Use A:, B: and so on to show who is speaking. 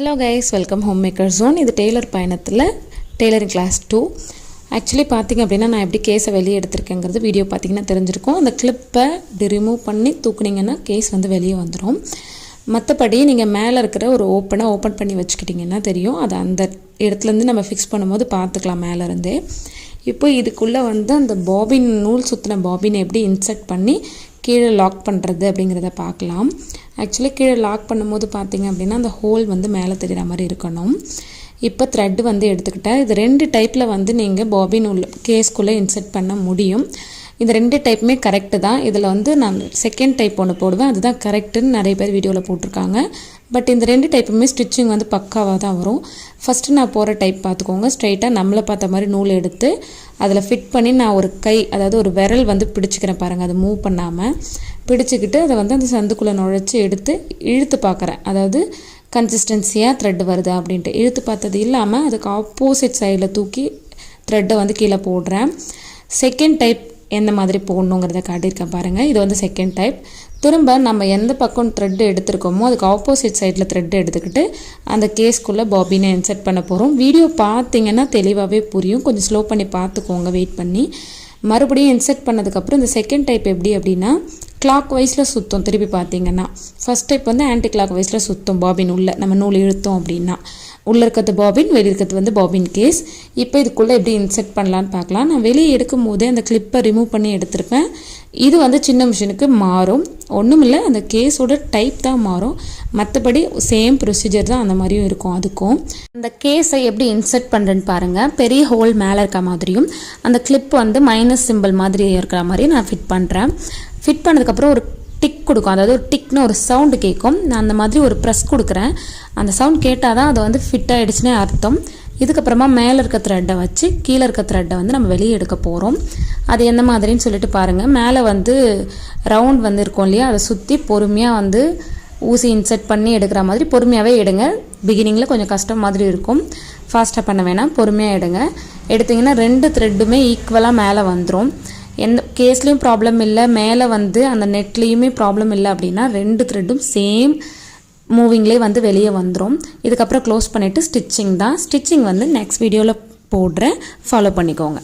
A: Hello guys, welcome home maker zone. இது tailor பயணத்தில் tailoring class 2. Actually பார்த்திங்க அப்படின்னா நான் எப்படி கேஸை வெளியே எடுத்திருக்கேங்கிறது வீடியோ பார்த்திங்கன்னா தெரிஞ்சிருக்கும். அந்த கிளிப்பை இப்படி ரிமூவ் பண்ணி தூக்குனிங்கன்னா கேஸ் வந்து வெளியே வந்துடும். மற்றபடி நீங்கள் மேலே இருக்கிற ஒரு ஓப்பன் பண்ணி வச்சுக்கிட்டிங்கன்னா தெரியும். அதை அந்த இடத்துலேருந்து நம்ம ஃபிக்ஸ் பண்ணும்போது பார்த்துக்கலாம் மேலேருந்தே. இப்போ இதுக்குள்ளே வந்து அந்த பாபின் நூல் சுற்றின பாபினை எப்படி இன்சர்ட் பண்ணி கீழே லாக் பண்ணுறது அப்படிங்கிறத பார்க்கலாம். ஆக்சுவலி கீழே லாக் பண்ணும்போது பார்த்திங்க அப்படின்னா அந்த ஹோல் வந்து மேலே தெரிகிற மாதிரி இருக்கணும். இப்போ த்ரெட்டு வந்து எடுத்துக்கிட்டேன். இது 2 டைப்பில் வந்து நீங்கள் பாபின் உள்ள கேஸ்க்குள்ளே இன்சர்ட் பண்ண முடியும். இந்த 2 டைப்புமே கரெக்டு தான். இதில் வந்து நான் செகண்ட் டைப் ஒன்று போடுவேன், அதுதான் கரெக்டுன்னு நிறைய பேர் வீடியோவில் போட்டிருக்காங்க. பட் இந்த 2 டைப்புமே ஸ்டிச்சிங் வந்து பக்காவாக தான் வரும். ஃபஸ்ட்டு நான் போகிற டைப் பார்த்துக்கோங்க. ஸ்ட்ரைட்டாக நம்மளை பார்த்த மாதிரி நூல் எடுத்து அதில் ஃபிட் பண்ணி நான் ஒரு கை, அதாவது ஒரு விரல் வந்து பிடிச்சிக்கிறேன் பாருங்கள், அதை மூவ் பண்ணாமல் பிடிச்சிக்கிட்டு அதை வந்து அந்த சந்துக்குள்ளே நுழைச்சி எடுத்து இழுத்து பார்க்குறேன். அதாவது கன்சிஸ்டன்சியாக த்ரெட் வருதா அப்படின்ட்டு இழுத்து பார்த்தது இல்லாமல் அதுக்கு ஆப்போசிட் சைடில் தூக்கி த்ரெட்டை வந்து கீழே போடுறேன். செகண்ட் டைப் எந்த மாதிரி போடணுங்கிறத காட்டியிருக்கேன் பாருங்கள். இது வந்து செகண்ட் டைப். திரும்ப நம்ம எந்த பக்கம் த்ரெட்டு எடுத்துருக்கோமோ அதுக்கு ஆப்போசிட் சைடில் த்ரெட்டு எடுத்துக்கிட்டு அந்த கேஸ்க்குள்ளே பாபினை இன்சர்ட் பண்ண போகிறோம். வீடியோ பார்த்தீங்கன்னா தெளிவாகவே புரியும். கொஞ்சம் ஸ்லோ பண்ணி பார்த்துக்கோங்க, வெயிட் பண்ணி. மறுபடியும் இன்சர்ட் பண்ணதுக்கப்புறம் இந்த செகண்ட் டைப் எப்படி அப்படின்னா கிளாக் வைஸில் சுற்றும். திருப்பி பார்த்தீங்கன்னா ஃபஸ்ட் டைப் வந்து ஆன்டி கிளாக் வைஸில் சுற்றும். பாபின் உள்ள நம்ம நூல் இழுத்தோம் அப்படின்னா உள்ளே இருக்கிறது பாபின், வெளியே இருக்கிறது வந்து பாபின் கேஸ். இப்போ இதுக்குள்ளே எப்படி இன்சர்ட் பண்ணலான்னு பார்க்கலாம். நான் வெளியே எடுக்கும் போதே அந்த கிளிப்பை ரிமூவ் பண்ணி எடுத்திருப்பேன். இது வந்து சின்ன மிஷினுக்கு மாறும். ஒன்றும் இல்லை, அந்த கேஸோட டைப் தான் மாறும். மற்றபடி சேம் ப்ரொசீஜர் தான் அந்த மாதிரியும் இருக்கும். அதுக்கும் அந்த கேஸை எப்படி இன்சர்ட் பண்ணுறேன்னு பாருங்கள். பெரிய ஹோல் மேலே இருக்க மாதிரியும் அந்த கிளிப் வந்து மைனஸ் சிம்பிள் மாதிரி இருக்கிற மாதிரி நான் ஃபிட் பண்ணுறேன். ஃபிட் பண்ணதுக்கப்புறம் ஒரு டிக் கொடுக்கும், அதாவது ஒரு டிக்னு ஒரு சவுண்டு கேட்கும். நான் அந்த மாதிரி ஒரு ப்ரெஸ் கொடுக்குறேன். அந்த சவுண்ட் கேட்டால் தான் அதை வந்து ஃபிட் ஆகிடுச்சுன்னே அர்த்தம். இதுக்கப்புறமா மேலே இருக்க த்ரெட்டை வச்சு கீழே இருக்க த்ரெட்டை வந்து நம்ம வெளியே எடுக்க போகிறோம். அது எந்த மாதிரின்னு சொல்லிட்டு பாருங்கள். மேலே வந்து ரவுண்ட் வந்து இருக்கும் இல்லையா, அதை சுற்றி பொறுமையாக வந்து ஊசி இன்சர்ட் பண்ணி எடுக்கிற மாதிரி பொறுமையாகவே எடுங்க. பிகினிங்கில் கொஞ்சம் கஷ்டம் மாதிரி இருக்கும், ஃபாஸ்ட்டாக பண்ண வேணாம், பொறுமையாக எடுங்க. எடுத்திங்கன்னா 2 த்ரெட்டுமே ஈக்குவலாக மேலே வந்துடும். எந்த கேஸ்லேயும் ப்ராப்ளம் இல்லை, மேலே வந்து அந்த நெட்லேயுமே ப்ராப்ளம் இல்லை அப்படின்னா 2 த்ரெட்டும் சேம் மூவிங்லேயே வந்து வெளியே வந்துடும். இதுக்கப்புறம் க்ளோஸ் பண்ணிவிட்டு ஸ்டிச்சிங் தான். ஸ்டிச்சிங் வந்து நெக்ஸ்ட் வீடியோவில் போடுறேன், ஃபாலோ பண்ணிக்கோங்க.